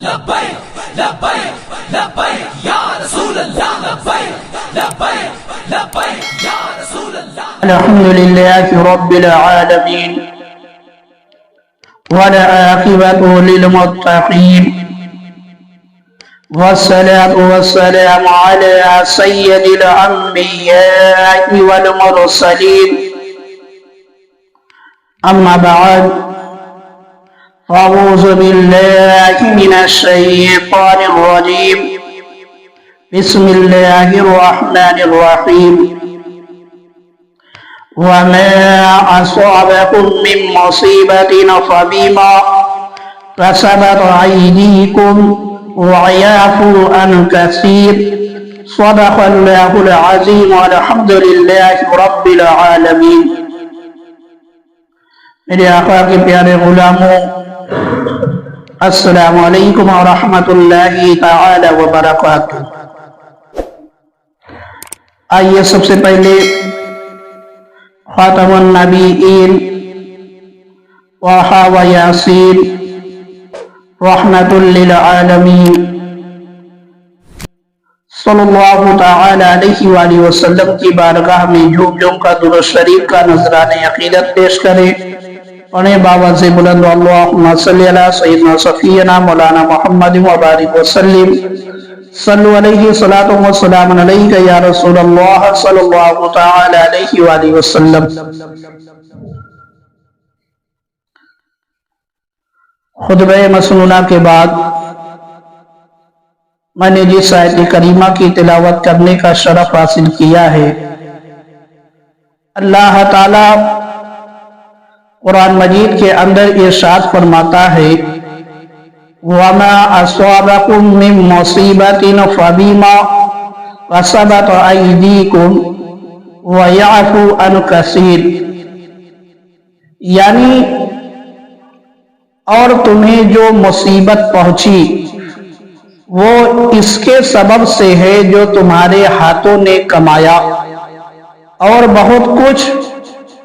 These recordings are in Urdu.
لبیک لبیک لبیک یا رسول اللہ لبیک لبیک لبیک یا رسول اللہ. الحمد لله رب العالمين والعاقبة للمتقين والصلاة والسلام على سيد الأنبياء والمرسلين. أما بعد أعوذ بالله من الشيطان الرجيم. بسم الله الرحمن الرحيم. وما أصابكم من مصيبة فبما كسبت أيديكم ويعفو عن كثير. صدق الله العظيم والحمد لله رب العالمين. میرے آقا کے پیارے غلاموں، السلام علیکم ورحمۃ اللہ تعالی وبرکاتہ. آئیے سب سے پہلے خاتم النبیین طٰہٰ و یاسین رحمۃ للعالمین صلی اللہ تعالی علیہ وآلہ وسلم کی بارگاہ میں جھوم جھوم کا درود شریف کا نذرانِ عقیدت پیش کریں. پڑھیں باوجھ سے بلند اللہم صلی علی سیدنا صفینا مولانا محمد وبارک وسلم. صلو علیہ صلاۃ و سلام علیک یا رسول اللہ صلی اللہ تعالی علیہ وآلہ وسلم. خطبہ مسنونہ کے بعد میں نے جس آیت کریمہ کی تلاوت کرنے کا شرف حاصل کیا ہے، اللہ تعالی قرآن مجید کے اندر ارشاد فرماتا ہے وَمَا أَصَابَكُم مِّن مُّصِيبَةٍ فَبِمَا كَسَبَتْ أَيْدِيكُمْ وَيَعْفُو عَنْ كَثِيرٍ. یعنی اور تمہیں جو مصیبت پہنچی وہ اس کے سبب سے ہے جو تمہارے ہاتھوں نے کمایا، اور بہت کچھ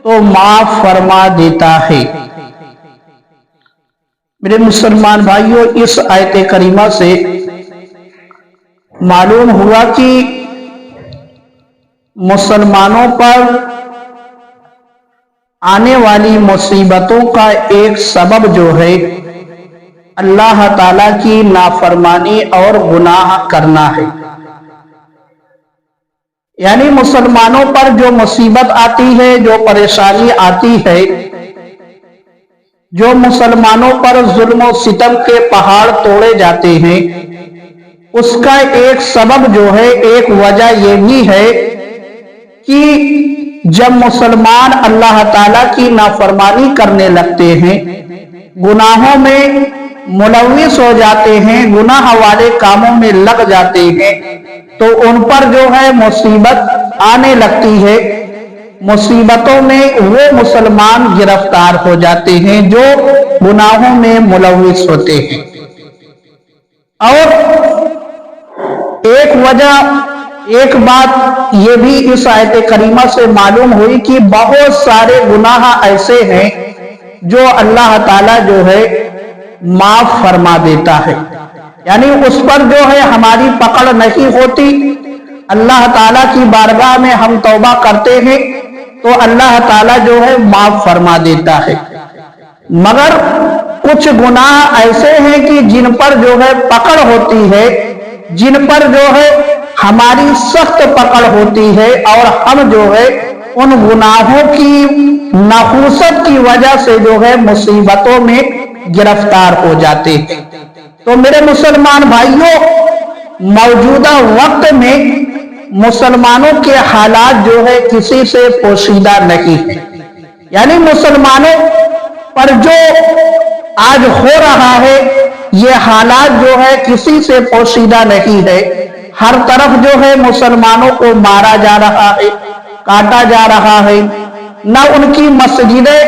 تو معاف فرما دیتا ہے. میرے مسلمان بھائیوں، اس آیت کریمہ سے معلوم ہوا کہ مسلمانوں پر آنے والی مصیبتوں کا ایک سبب جو ہے اللہ تعالیٰ کی نافرمانی اور گناہ کرنا ہے. یعنی مسلمانوں پر جو مصیبت آتی ہے، جو پریشانی آتی ہے، جو مسلمانوں پر ظلم و ستم کے پہاڑ توڑے جاتے ہیں، اس کا ایک سبب جو ہے، ایک وجہ یہ بھی ہے کہ جب مسلمان اللہ تعالیٰ کی نافرمانی کرنے لگتے ہیں، گناہوں میں ملوث ہو جاتے ہیں، گناہ والے کاموں میں لگ جاتے ہیں، تو ان پر جو ہے مصیبت آنے لگتی ہے. مصیبتوں میں وہ مسلمان گرفتار ہو جاتے ہیں جو گناہوں میں ملوث ہوتے ہیں. اور ایک وجہ، ایک بات یہ بھی اس آیت کریمہ سے معلوم ہوئی کہ بہت سارے گناہ ایسے ہیں جو اللہ تعالیٰ جو ہے معاف فرما دیتا ہے. یعنی اس پر جو ہے ہماری پکڑ نہیں ہوتی. اللہ تعالیٰ کی بارگاہ میں ہم توبہ کرتے ہیں تو اللہ تعالیٰ جو ہے معاف فرما دیتا ہے. مگر کچھ گناہ ایسے ہیں کہ جن پر جو ہے پکڑ ہوتی ہے، جن پر جو ہے ہماری سخت پکڑ ہوتی ہے، اور ہم جو ہے ان گناہوں کی نحوست کی وجہ سے جو ہے مصیبتوں میں گرفتار ہو جاتے ہیں. تو میرے مسلمان بھائیوں، موجودہ وقت میں مسلمانوں کے حالات جو ہے کسی سے پوشیدہ نہیں ہے. یعنی مسلمانوں پر جو آج ہو رہا ہے یہ حالات جو ہے کسی سے پوشیدہ نہیں ہے. ہر طرف جو ہے مسلمانوں کو مارا جا رہا ہے، کاٹا جا رہا ہے. نہ ان کی مسجدیں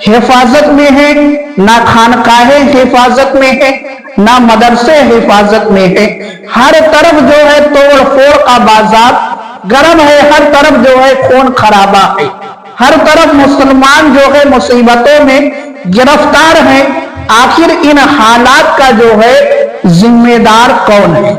حفاظت میں ہیں، نہ خانقاہیں حفاظت میں ہیں، نہ مدرسے حفاظت میں ہیں. ہر طرف جو ہے توڑ پھوڑ کا بازار گرم ہے، ہر طرف جو ہے خون خرابہ ہے، ہر طرف مسلمان جو ہے مصیبتوں میں گرفتار ہیں. آخر ان حالات کا جو ہے ذمہ دار کون ہے؟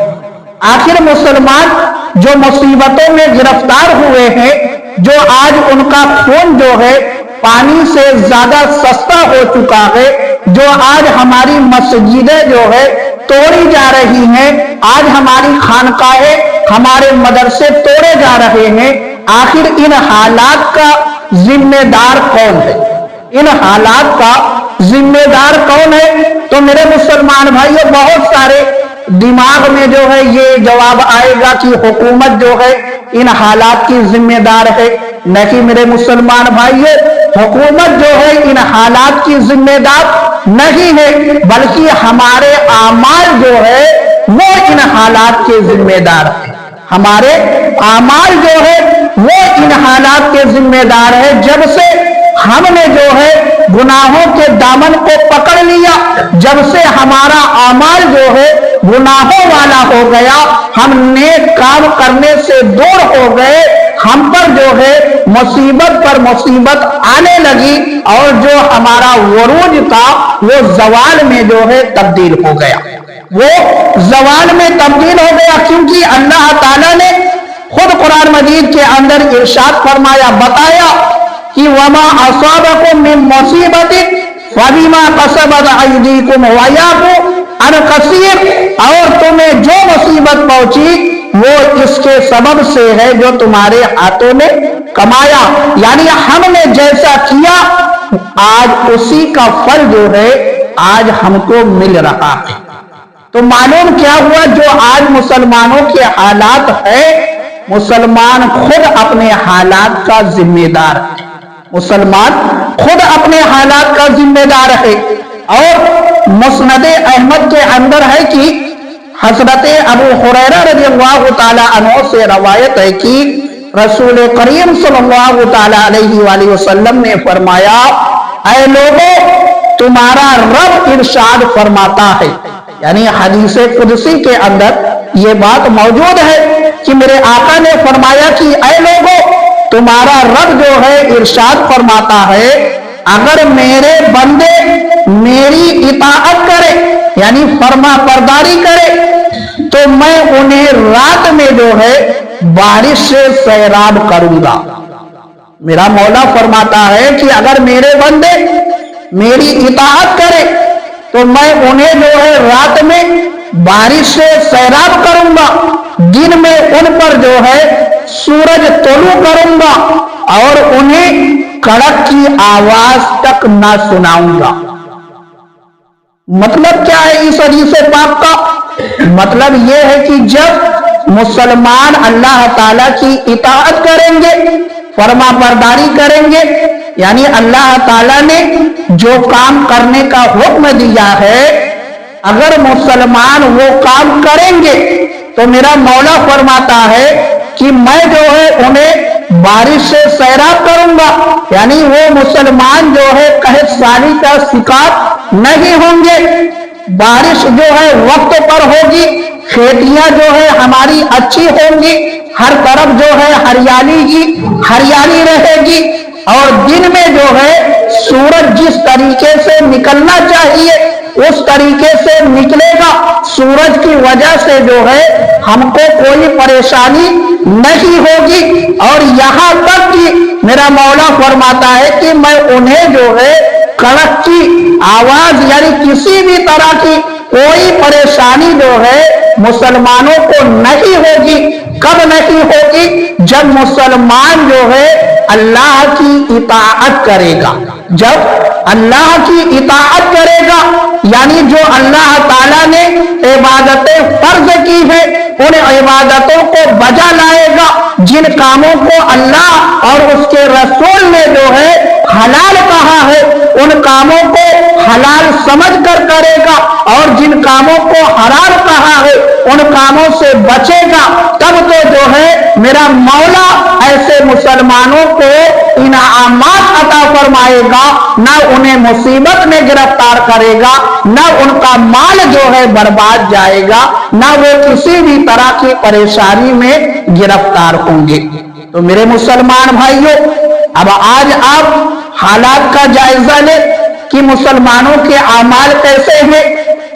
آخر مسلمان جو مصیبتوں میں گرفتار ہوئے ہیں، جو آج ان کا خون جو ہے پانی سے زیادہ سستا ہو چکا ہے، جو آج ہماری مسجدیں جو ہے توڑی جا رہی ہیں، آج ہماری خانقاہیں، ہمارے مدرسے توڑے جا رہے ہیں، آخر ان حالات کا ذمہ دار کون ہے؟ ان حالات کا ذمہ دار کون ہے؟ تو میرے مسلمان بھائیوں، بہت سارے دماغ میں جو ہے یہ جواب آئے گا کہ حکومت جو ہے ان حالات کی ذمہ دار ہے۔ نہیں میرے مسلمان بھائیوں، حکومت جو ہے ان حالات کی ذمہ دار نہیں ہے، بلکہ ہمارے اعمال جو ہے وہ ان حالات کے ذمہ دار ہے۔ ہمارے اعمال جو ہے وہ ان حالات کے ذمہ دار ہے۔ جب سے ہم نے جو ہے گناہوں کے دامن کو پکڑ لیا، جب سے ہمارا اعمال جو ہے گناہوں والا ہو گیا، ہم نیک کام کرنے سے دور ہو گئے، ہم پر جو ہے مصیبت پر مصیبت آنے لگی، اور جو ہمارا عروج تھا وہ زوال میں جو ہے تبدیل ہو گیا، وہ زوال میں تبدیل ہو گیا، کیونکہ اللہ تعالیٰ نے خود قرآن مجید کے اندر ارشاد فرمایا، بتایا کہ وما اصابکم من مصیبت فبما کسبت ایدیکم ویعفو عن کثیر، اور تمہیں جو مصیبت پہنچی وہ اس کے سبب سے ہے جو تمہارے ہاتھوں نے کمایا، یعنی ہم نے جیسا کیا آج اسی کا پھل جو ہے آج ہم کو مل رہا ہے۔ تو معلوم کیا ہوا، جو آج مسلمانوں کے حالات ہے، مسلمان خود اپنے حالات کا ذمہ دار ہے، مسلمان خود اپنے حالات کا ذمہ دار ہے۔ اور مسند احمد کے اندر ہے کہ حضرت ابو ہریرہ رضی اللہ تعالی عنہ سے روایت ہے کہ رسول کریم صلی اللہ تعالی علیہ وآلہ وسلم نے فرمایا، اے لوگوں، تمہارا رب ارشاد فرماتا ہے، یعنی حدیث قدسی کے اندر یہ بات موجود ہے کہ میرے آقا نے فرمایا کہ اے لوگوں، تمہارا رب جو ہے ارشاد فرماتا ہے، اگر میرے بندے میری اطاعت کرے، یعنی فرما برداری کرے، تو میں انہیں رات میں جو ہے بارش سے سیراب کروں گا۔ میرا مولا فرماتا ہے کہ اگر میرے بندے میری اطاعت کرے تو میں انہیں جو ہے رات میں بارش سے سیراب کروں گا، دن میں ان پر جو ہے سورج طلوع کروں گا، اور انہیں کڑک کی آواز تک نہ سناؤں گا۔ مطلب کیا ہے اس حدیث پاک کا؟ مطلب یہ ہے کہ جب مسلمان اللہ تعالیٰ کی اطاعت کریں گے، فرما برداری کریں گے، یعنی اللہ تعالیٰ نے جو کام کرنے کا حکم دیا ہے اگر مسلمان وہ کام کریں گے تو میرا مولا فرماتا ہے کہ میں جو ہے انہیں بارش سے سیراب کروں گا، یعنی وہ مسلمان جو ہے قحط سالی کا شکار نہیں ہوں گے، بارش جو ہے وقت پر ہوگی، کھیتیاں جو ہے ہماری اچھی ہوں گی، ہر طرف جو ہے ہریالی کی ہریالی رہے گی، اور دن میں جو ہے سورج جس طریقے سے نکلنا چاہیے اس طریقے سے نکلے گا، سورج کی وجہ سے جو ہے ہم کو کوئی پریشانی نہیں ہوگی، اور یہاں تک کہ میرا مولا فرماتا ہے کہ میں انہیں جو ہے کڑک کی آواز، یعنی کسی بھی طرح کی کوئی پریشانی جو ہے مسلمانوں کو نہیں ہوگی۔ کب نہیں ہوگی؟ جب مسلمان جو ہے اللہ کی اطاعت کرے گا، جب اللہ کی اطاعت کرے گا، یعنی جو اللہ تعالیٰ نے عبادتیں فرض کی ہے ان عبادتوں کو بجا لائے گا، جن کاموں کو اللہ اور اس کے رسول نے جو ہے حلال کہا ہے ان کاموں کو حلال سمجھ کر کرے گا، اور جن کاموں کو حرام کہا ہے ان کاموں سے بچے گا، تب تو جو ہے میرا مولا ایسے مسلمانوں کو انعامات عطا فرمائے گا، نہ انہیں مصیبت میں گرفتار کرے گا، نہ ان کا مال جو ہے برباد جائے گا، نہ وہ کسی بھی طرح کی پریشانی میں گرفتار ہوں گے۔ تو میرے مسلمان بھائیوں، اب آج آپ حالات کا جائزہ لیں کہ مسلمانوں کے اعمال کیسے ہیں،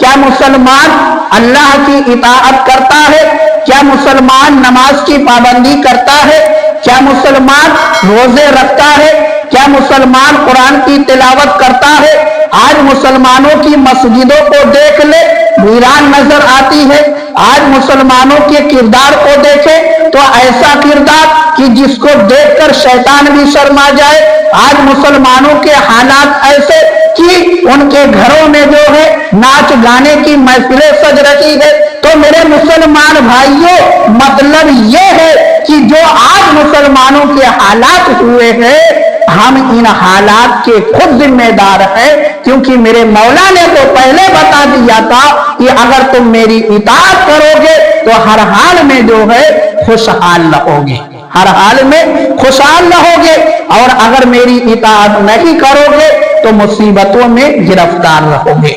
کیا مسلمان اللہ کی اطاعت کرتا ہے؟ کیا مسلمان نماز کی پابندی کرتا ہے؟ کیا مسلمان روزے رکھتا ہے؟ کیا مسلمان قرآن کی تلاوت کرتا ہے؟ آج مسلمانوں کی مسجدوں کو دیکھ لے، ویران نظر آتی ہے۔ آج مسلمانوں کے کردار کو دیکھے تو ایسا کردار کہ جس کو دیکھ کر شیطان بھی شرما جائے۔ آج مسلمانوں کے حالات ایسے کہ ان کے گھروں میں جو ہے ناچ گانے کی محفلیں سج رہی ہے۔ تو میرے مسلمان بھائیوں، مطلب یہ ہے کہ جو آج مسلمانوں کے حالات ہوئے ہیں، ہم ان حالات کے خود ذمہ دار ہیں، کیونکہ میرے مولا نے تو پہلے بتا دیا تھا کہ اگر تم میری اطاعت کرو گے تو ہر حال میں جو ہے خوشحال رہو گے، ہر حال میں خوشحال رہو گے، اور اگر میری اطاعت نہیں کرو گے تو مصیبتوں میں گرفتار رہو گے۔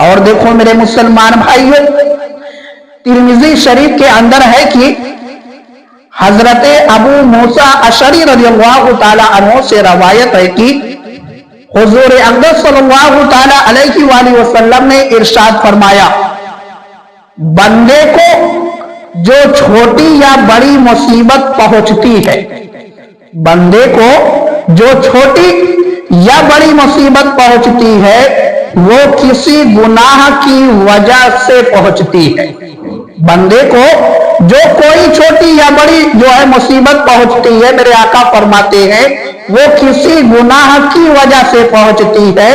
اور دیکھو میرے مسلمان بھائیوں، ترمذی شریف کے اندر ہے کہ حضرت ابو موسیٰ اشعری رضی اللہ تعالی عنہ سے روایت ہے کہ حضور اقدس صلی اللہ تعالی علیہ وآلہ وسلم نے ارشاد فرمایا، بندے کو جو چھوٹی یا بڑی مصیبت پہنچتی ہے، بندے کو جو چھوٹی یا بڑی مصیبت پہنچتی ہے وہ کسی گناہ کی وجہ سے پہنچتی ہے۔ بندے کو جو کوئی چھوٹی یا بڑی جو ہے مصیبت پہنچتی ہے، میرے آقا فرماتے ہیں وہ کسی گناہ کی وجہ سے پہنچتی ہے،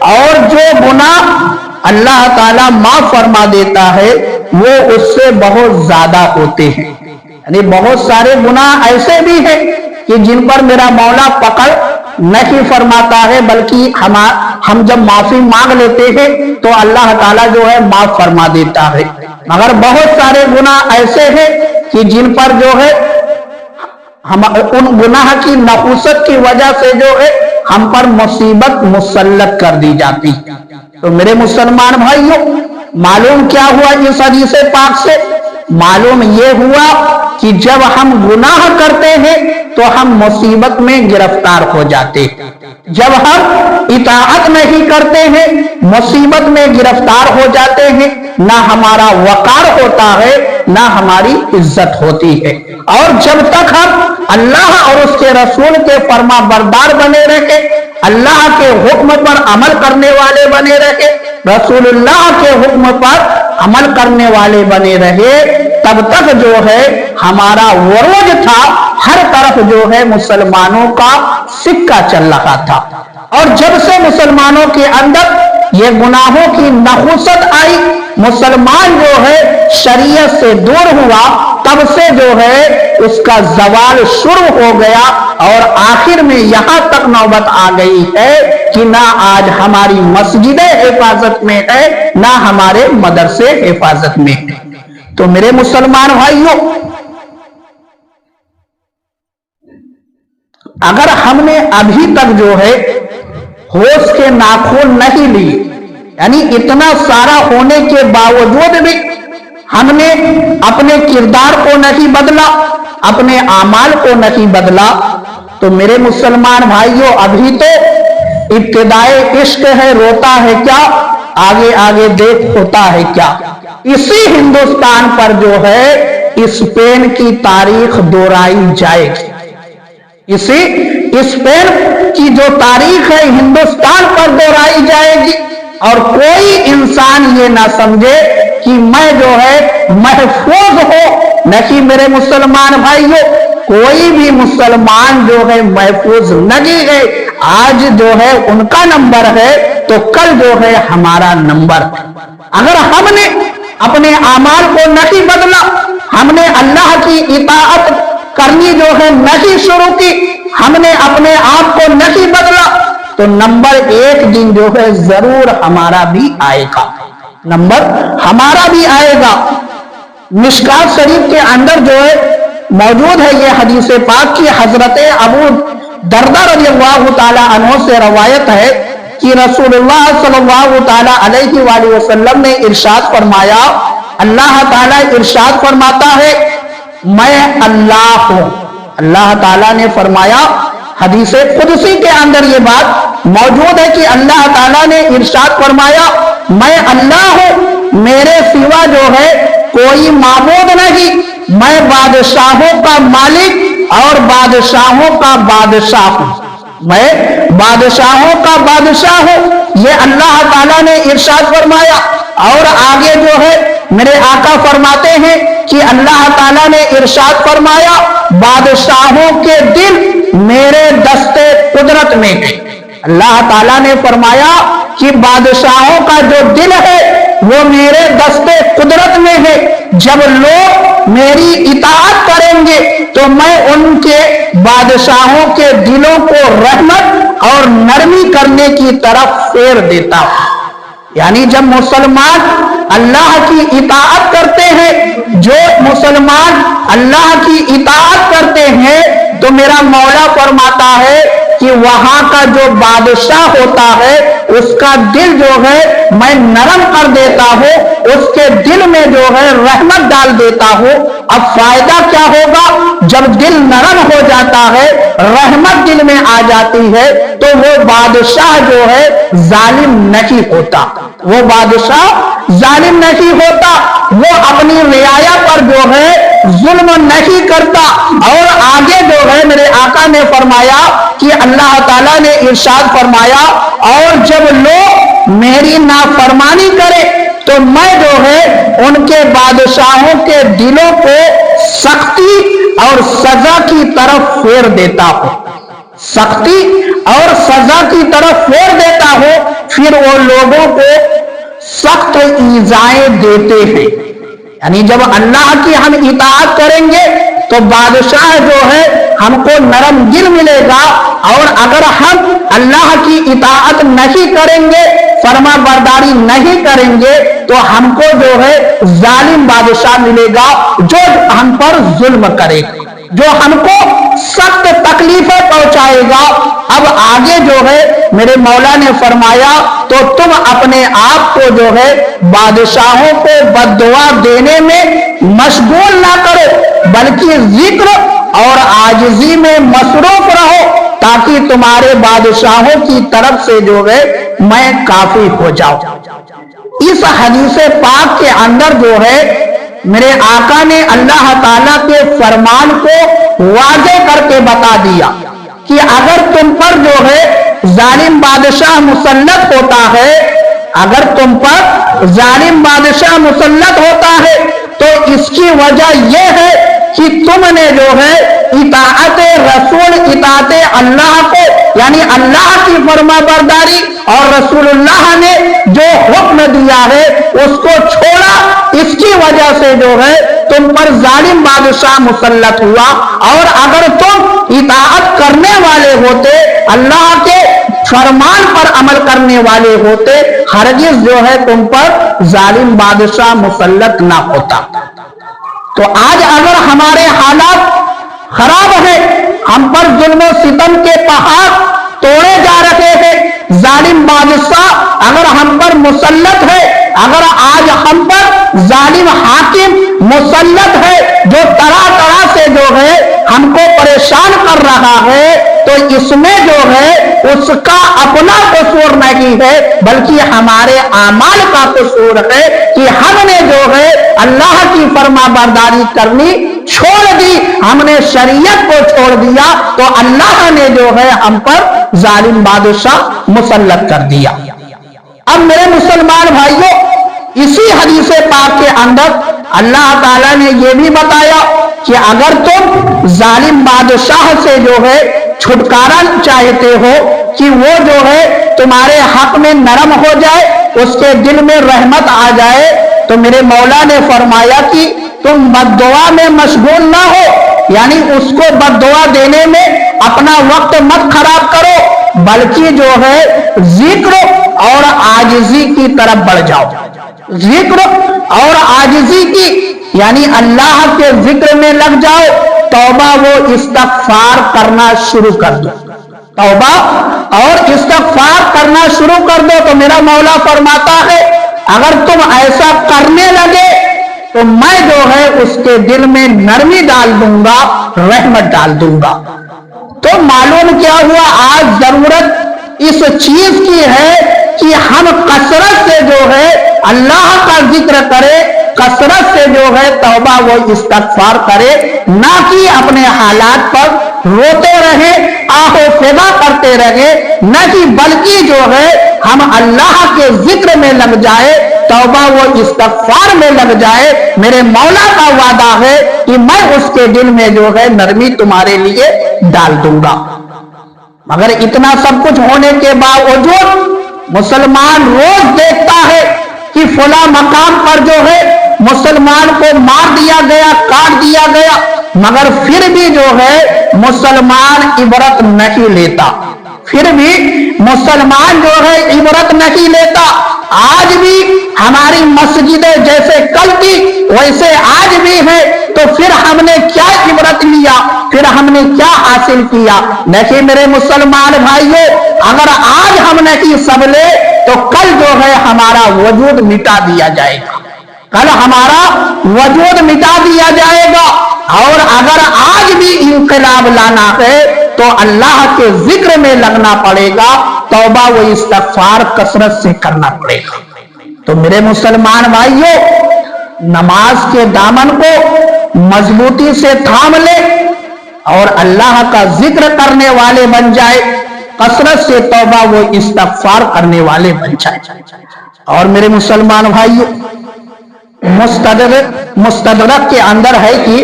اور جو گناہ اللہ تعالیٰ معاف فرما دیتا ہے وہ اس سے بہت زیادہ ہوتے ہیں۔ یعنی بہت سارے گناہ ایسے بھی ہیں کہ جن پر میرا مولا پکڑ نہیں فرماتا ہے، بلکہ ہم جب معافی مانگ لیتے ہیں تو اللہ تعالیٰ جو ہے معاف فرما دیتا ہے، مگر بہت سارے گناہ ایسے ہیں کہ جن پر جو ہے ان گناہ کی نحوست کی وجہ سے جو ہے ہم پر مصیبت مسلط کر دی جاتی۔ تو میرے مسلمان بھائیوں، معلوم کیا ہوا اس حدیث پاک سے؟ معلوم یہ ہوا کہ جب ہم گناہ کرتے ہیں تو ہم مصیبت میں گرفتار ہو جاتے، جب ہم اطاعت نہیں کرتے ہیں مصیبت میں گرفتار ہو جاتے ہیں، نہ ہمارا وقار ہوتا ہے نہ ہماری عزت ہوتی ہے۔ اور جب تک ہم اللہ اور اس کے رسول کے فرما بردار بنے رہے، اللہ کے حکم پر عمل کرنے والے بنے رہے، رسول اللہ کے حکم پر عمل کرنے والے بنے رہے، تب تک جو ہے ہمارا عروج تھا، ہر طرف جو ہے مسلمانوں کا سکہ چل رہا تھا۔ اور جب سے مسلمانوں کے اندر یہ گناہوں کی نحوست آئی، مسلمان جو ہے شریعت سے دور ہوا، تب سے جو ہے اس کا زوال شروع ہو گیا، اور آخر میں یہاں تک نوبت آ گئی ہے کہ نہ آج ہماری مسجدیں حفاظت میں ہے نہ ہمارے مدرسے حفاظت میں ہے۔ تو میرے مسلمان بھائیوں، اگر ہم نے ابھی تک جو ہے ہوش کے ناخن نہیں لی، یعنی اتنا سارا ہونے کے باوجود بھی ہم نے اپنے کردار کو نہیں بدلا، اپنے اعمال کو نہیں بدلا، تو میرے مسلمان بھائیوں ابھی تو ابتدائے عشق ہے، روتا ہے کیا، آگے آگے دیکھ ہوتا ہے کیا۔ اسی ہندوستان پر جو ہے اسپین کی تاریخ دہرائی جائے گی، اسی اسپین کی جو تاریخ ہے ہندوستان پر دہرائی جائے گی، اور کوئی انسان یہ نہ سمجھے کہ میں جو ہے محفوظ ہوں۔ نہیں میرے مسلمان بھائیوں، کوئی بھی مسلمان جو ہے محفوظ نہیں ہے۔ آج جو ہے ان کا نمبر ہے تو کل جو ہے ہمارا نمبر ہے۔ اگر ہم نے اپنے اعمال کو نہیں بدلا، ہم نے اللہ کی اطاعت کرنی جو ہے نہیں شروع کی، ہم نے اپنے آپ کو نہیں بدلا، تو نمبر ایک دن جو ہے ضرور ہمارا بھی آئے گا، نمبر ہمارا بھی آئے گا۔ مشکات شریف کے اندر جو ہے موجود ہے یہ حدیث پاک کی، حضرت ابو دردہ رضی اللہ تعالی عنہ سے روایت ہے کہ رسول اللہ صلی اللہ تعالی علیہ وآلہ وسلم نے ارشاد فرمایا، اللہ تعالیٰ ارشاد فرماتا ہے میں اللہ ہوں۔ اللہ تعالیٰ نے فرمایا، حدیث قدسی کے اندر یہ بات موجود ہے کہ اللہ تعالیٰ نے ارشاد فرمایا میں اللہ ہوں، میرے سوا جو ہے کوئی معبود نہیں، میں بادشاہوں کا مالک اور بادشاہوں کا بادشاہ ہوں، میں بادشاہوں کا بادشاہ ہوں، یہ اللہ تعالیٰ نے ارشاد فرمایا۔ اور آگے جو ہے میرے آقا فرماتے ہیں کہ اللہ تعالیٰ نے ارشاد فرمایا بادشاہوں کے دل میرے دستے قدرت میں ہے۔ اللہ تعالیٰ نے فرمایا کہ بادشاہوں کا جو دل ہے وہ میرے دستے قدرت میں ہے، جب لوگ میری اطاعت کریں گے تو میں ان کے بادشاہوں کے دلوں کو رحمت اور نرمی کرنے کی طرف پھیر دیتا ہوں۔ یعنی جب مسلمان اللہ کی اطاعت کرتے ہیں، جو مسلمان اللہ کی اطاعت کرتے ہیں تو میرا مولا فرماتا ہے کہ وہاں کا جو بادشاہ ہوتا ہے اس کا دل جو ہے میں نرم کر دیتا ہوں، اس کے دل میں جو ہے رحمت ڈال دیتا ہوں۔ اب فائدہ کیا ہوگا؟ جب دل نرم ہو جاتا ہے، رحمت دل میں آ جاتی ہے تو وہ بادشاہ جو ہے ظالم نہیں ہوتا، وہ بادشاہ ظالم نہیں ہوتا، وہ اپنی رعایا پر جو ہے ظلم نہیں کرتا۔ اور آگے جو ہے میرے آقا نے فرمایا کہ اللہ تعالیٰ نے ارشاد فرمایا اور جب لوگ میری نافرمانی کرے تو میں جو ہے ان کے بادشاہوں کے دلوں کو سختی اور سزا کی طرف پھیر دیتا ہوں، سختی اور سزا کی طرف پھیر دیتا ہوں، پھر وہ لوگوں کو سخت ایذائیں دیتے ہیں۔ یعنی جب اللہ کی ہم اطاعت کریں گے تو بادشاہ جو ہے ہم کو نرم دل ملے گا، اور اگر ہم اللہ کی اطاعت نہیں کریں گے، فرما برداری نہیں کریں گے تو ہم کو جو ہے ظالم بادشاہ ملے گا جو ہم پر ظلم کرے گا، جو ہم کو سخت تکلیفیں پہنچائے گا۔ اب آگے جو ہے میرے مولا نے فرمایا تو تم اپنے آپ کو جو ہے بادشاہوں کو بد دعا دینے میں مشغول نہ کرو، بلکہ ذکر اور عاجزی میں مصروف رہو تاکہ تمہارے بادشاہوں کی طرف سے جو ہے میں کافی ہو جاؤں۔ اس حدیث پاک کے اندر جو ہے میرے آقا نے اللہ تعالیٰ کے فرمان کو واضح کر کے بتا دیا کہ اگر تم پر جو ہے ظالم بادشاہ مسلط ہوتا ہے، اگر تم پر ظالم بادشاہ مسلط ہوتا ہے تو اس کی وجہ یہ ہے کہ تم نے جو ہے اطاعت رسول، اطاعت اللہ کو یعنی اللہ کی فرما برداری اور رسول اللہ نے جو حکم دیا ہے اس کو چھوڑا، اس کی وجہ سے جو ہے تم پر ظالم بادشاہ مسلط ہوا۔ اور اگر تم اطاعت کرنے والے ہوتے، اللہ کے فرمان پر عمل کرنے والے ہوتے، ہرگز جو ہے تم پر ظالم بادشاہ مسلط نہ ہوتا۔ تو آج اگر ہمارے حالات خراب ہیں، ہم پر ظلم و ستم کے پہاڑ توڑے جا رہے ہیں، ظالم بادشاہ اگر ہم پر مسلط ہے، اگر آج ہم پر ظالم حاکم مسلط ہے جو طرح طرح سے جو ہے ہم کو پریشان کر رہا ہے، تو اس میں جو ہے اس کا اپنا قصور نہیں ہے بلکہ ہمارے اعمال کا قصور ہے کہ ہم نے جو ہے اللہ کی فرما برداری کرنی چھوڑ دی، ہم نے شریعت کو چھوڑ دیا تو اللہ نے جو ہے ہم پر ظالم بادشاہ مسلط کر دیا۔ اب میرے مسلمان بھائیوں، اسی حدیث پاک کے اندر اللہ تعالیٰ نے یہ بھی بتایا کہ اگر تم ظالم بادشاہ سے جو ہے چھٹکارا چاہتے ہو کہ وہ جو ہے تمہارے حق میں نرم ہو جائے، اس کے دل میں رحمت آ جائے، تو میرے مولا نے فرمایا کہ تم بد دعا میں مشغول نہ ہو، یعنی اس کو بد دعا دینے میں اپنا وقت مت خراب کرو، بلکہ جو ہے ذکر اور عاجزی کی طرف بڑھ جاؤ۔ ذکر اور عاجزی کی یعنی اللہ کے ذکر میں لگ جاؤ، توبہ و استغفار کرنا شروع کر دو، توبہ اور استغفار کرنا شروع کر دو۔ تو میرا مولا فرماتا ہے اگر تم ایسا کرنے لگے تو میں جو ہے اس کے دل میں نرمی ڈال دوں گا، رحمت ڈال دوں گا۔ تو معلوم کیا ہوا، آج ضرورت اس چیز کی ہے کہ ہم کثرت سے جو ہے اللہ کا ذکر کرے, کثرت سے جو ہے توبہ و استغفار کرے, نہ کہ اپنے حالات پر روتے رہے, آہ و فدا کرتے رہے, نہ کہ بلکہ جو ہے ہم اللہ کے ذکر میں لگ جائے, توبہ و استغفار میں لگ جائے. میرے مولا کا وعدہ ہے کہ میں اس کے دل میں جو ہے نرمی تمہارے لیے ڈال دوں گا. مگر اتنا سب کچھ ہونے کے باوجود مسلمان روز دیکھتا ہے کہ فلاں مقام پر جو ہے مسلمان کو مار دیا گیا, کاٹ دیا گیا, مگر پھر بھی جو ہے مسلمان عبرت نہیں لیتا, پھر بھی مسلمان جو ہے عبرت نہیں لیتا. آج بھی ہماری مسجدیں جیسے کل کی ویسے آج بھی ہے, تو پھر ہم نے کیا عبرت لیا, پھر ہم نے کیا حاصل کیا؟ نہیں میرے مسلمان بھائیوں, اگر آج ہم نہیں سنبھلے تو کل جو ہے ہمارا وجود مٹا دیا جائے گا, کل ہمارا وجود مٹا دیا جائے گا. اور اگر آج بھی انقلاب لانا ہے تو اللہ کے ذکر میں لگنا پڑے گا, توبہ و استغفار کثرت سے کرنا پڑے گا. تو میرے مسلمان بھائیوں, نماز کے دامن کو مضبوطی سے تھام لے اور اللہ کا ذکر کرنے والے بن جائے, کثرت سے توبہ و استغفار کرنے والے بن جائے. اور میرے مسلمان بھائیوں, مستدرک کے اندر ہے کہ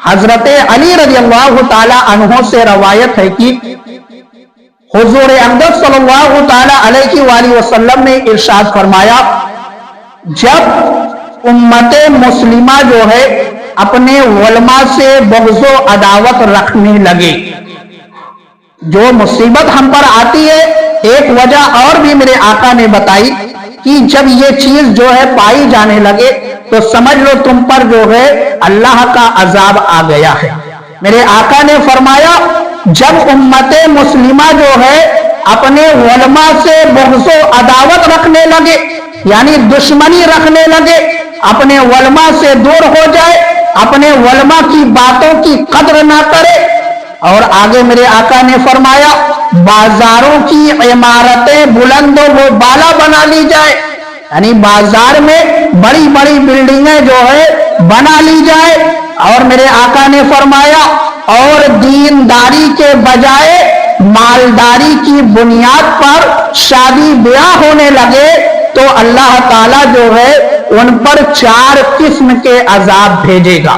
حضرت علی رضی اللہ تعالی عنہ سے روایت ہے کہ حضور اقدس صلی اللہ تعالی علیہ وآلہ وسلم نے ارشاد فرمایا, جب امت مسلمہ جو ہے اپنے علماء سے بغض و عداوت رکھنے لگے, جو مصیبت ہم پر آتی ہے ایک وجہ اور بھی میرے آقا نے بتائی کہ جب یہ چیز جو ہے پائی جانے لگے تو سمجھ لو تم پر جو ہے اللہ کا عذاب آ گیا ہے. میرے آقا نے فرمایا, جب امت مسلمہ جو ہے اپنے علماء سے بغض و عداوت رکھنے لگے, یعنی دشمنی رکھنے لگے, اپنے علماء سے دور ہو جائے, اپنے علماء کی باتوں کی قدر نہ کرے. اور آگے میرے آقا نے فرمایا, بازاروں کی عمارتیں بلند و بالا بنا لی جائے, یعنی بازار میں بڑی بڑی بلڈنگیں جو ہے بنا لی جائے. اور میرے آقا نے فرمایا, اور دینداری کے بجائے مالداری کی بنیاد پر شادی بیاہ ہونے لگے تو اللہ تعالیٰ جو ہے ان پر 4 قسم کے عذاب بھیجے گا.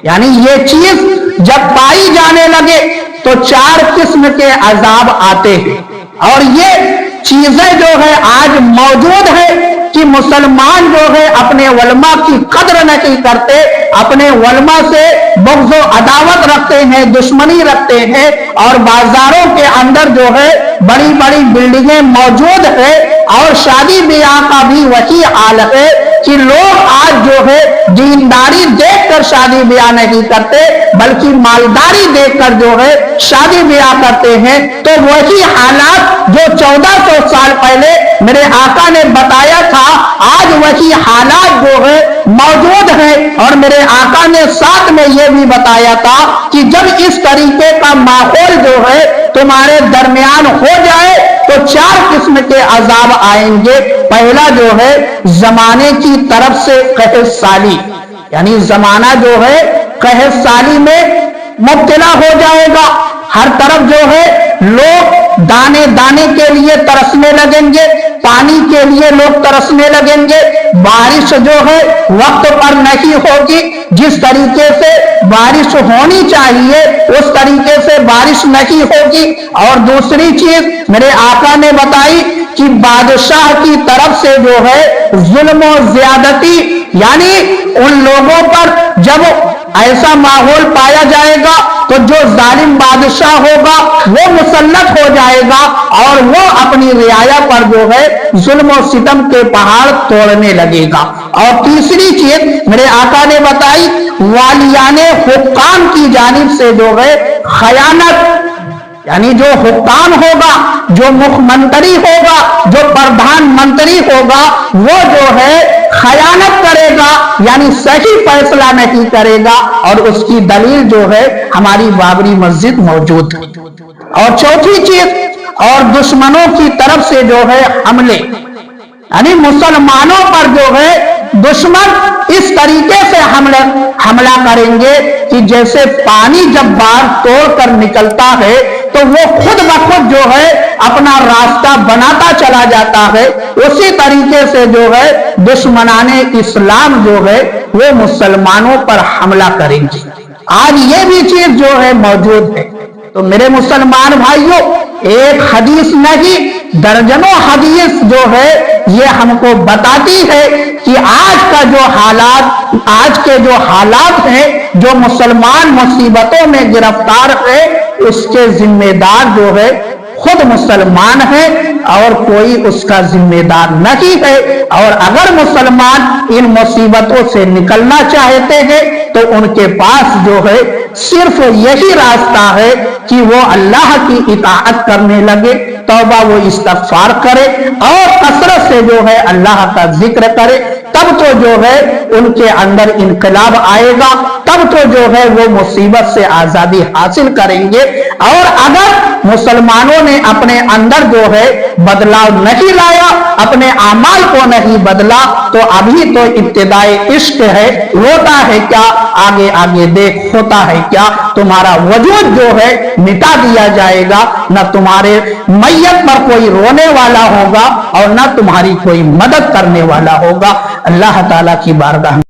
یعنی یہ چیز جب پائی جانے لگے تو 4 قسم کے عذاب آتے ہیں. اور یہ چیزیں جو ہے آج موجود ہے کہ مسلمان جو ہے اپنے علماء کی قدر نہیں کرتے, اپنے علماء سے بغض و عداوت رکھتے ہیں, دشمنی رکھتے ہیں, اور بازاروں کے اندر جو ہے بڑی بڑی بلڈنگیں موجود ہے, اور شادی بیاہ کا بھی وہی حال ہے کہ لوگ آج جو ہے دینداری دیکھ کر شادی بیاہ نہیں کرتے بلکہ مالداری دیکھ کر جو ہے شادی بیاہ کرتے ہیں. تو وہی حالات جو 1400 سال پہلے میرے آقا نے بتایا تھا, آج وہی حالات جو ہے موجود ہیں. اور میرے آقا نے ساتھ میں یہ بھی بتایا تھا کہ جب اس طریقے کا ماحول جو ہے تمہارے درمیان ہو جائے تو 4 قسم کے عذاب آئیں گے. پہلا جو ہے زمانے کی طرف سے قحط سالی, یعنی زمانہ جو ہے قحط سالی میں مبتلا ہو جائے گا. ہر طرف جو ہے لوگ دانے دانے کے لیے ترسنے لگیں گے, پانی کے لیے لوگ ترسنے لگیں گے. بارش جو ہے وقت پر نہیں ہوگی, جس طریقے سے بارش ہونی چاہیے اس طریقے سے بارش نہیں ہوگی. اور دوسری چیز میرے آقا نے بتائی کہ بادشاہ کی طرف سے جو ہے ظلم و زیادتی, یعنی ان لوگوں پر جب ایسا ماحول پایا جائے گا تو جو ظالم بادشاہ ہوگا وہ مسلط ہو جائے گا اور وہ اپنی رعایا پر جو ہے ظلم و ستم کے پہاڑ توڑنے لگے گا. اور تیسری چیز میرے آقا نے بتائی, والیان حکام کی جانب سے جو ہے خیانت, یعنی جو حکام ہوگا, جو مکھ منتری ہوگا, جو پردھان منتری ہوگا, وہ جو ہے خیانت کرے گا, یعنی صحیح فیصلہ نہیں کرے گا. اور اس کی دلیل جو ہے ہماری بابری مسجد موجود ہے. اور چوتھی چیز اور دشمنوں کی طرف سے جو ہے حملے، یعنی مسلمانوں پر جو ہے دشمن اس طریقے سے حملہ کریں گے کہ جیسے پانی جب باہر توڑ کر نکلتا ہے تو وہ خود بخود جو ہے اپنا راستہ بناتا چلا جاتا ہے، اسی طریقے سے جو ہے دشمنان اسلام جو ہے وہ مسلمانوں پر حملہ کریں گے۔ آج یہ بھی چیز جو ہے موجود ہے۔ تو میرے مسلمان بھائیوں، ایک حدیث نہیں درجنوں حدیث جو ہے یہ ہم کو بتاتی ہے کہ آج کے جو حالات ہیں، جو مسلمان مصیبتوں میں گرفتار ہے، اس کے ذمہ دار جو ہے خود مسلمان ہے اور کوئی اس کا ذمہ دار نہیں ہے۔ اور اگر مسلمان ان مصیبتوں سے نکلنا چاہتے ہیں تو ان کے پاس جو ہے صرف یہی راستہ ہے کہ وہ اللہ کی اطاعت کرنے لگے، توبہ و استغفار کرے اور کثرت سے جو ہے اللہ کا ذکر کرے، تب تو جو ہے ان کے اندر انقلاب آئے گا، تب تو جو ہے وہ مصیبت سے آزادی حاصل کریں گے۔ اور اگر مسلمانوں نے اپنے اندر جو ہے بدلاؤ نہیں لایا، اپنے اعمال کو نہیں بدلا، تو ابھی تو ابتدائے عشق ہے، ہوتا ہے کیا آگے آگے دیکھ، ہوتا ہے کیا تمہارا وجود جو ہے مٹا دیا جائے گا، نہ تمہارے میت پر کوئی رونے والا ہوگا اور نہ تمہاری کوئی مدد کرنے والا ہوگا۔ اللہ تعالیٰ کی بارگاہ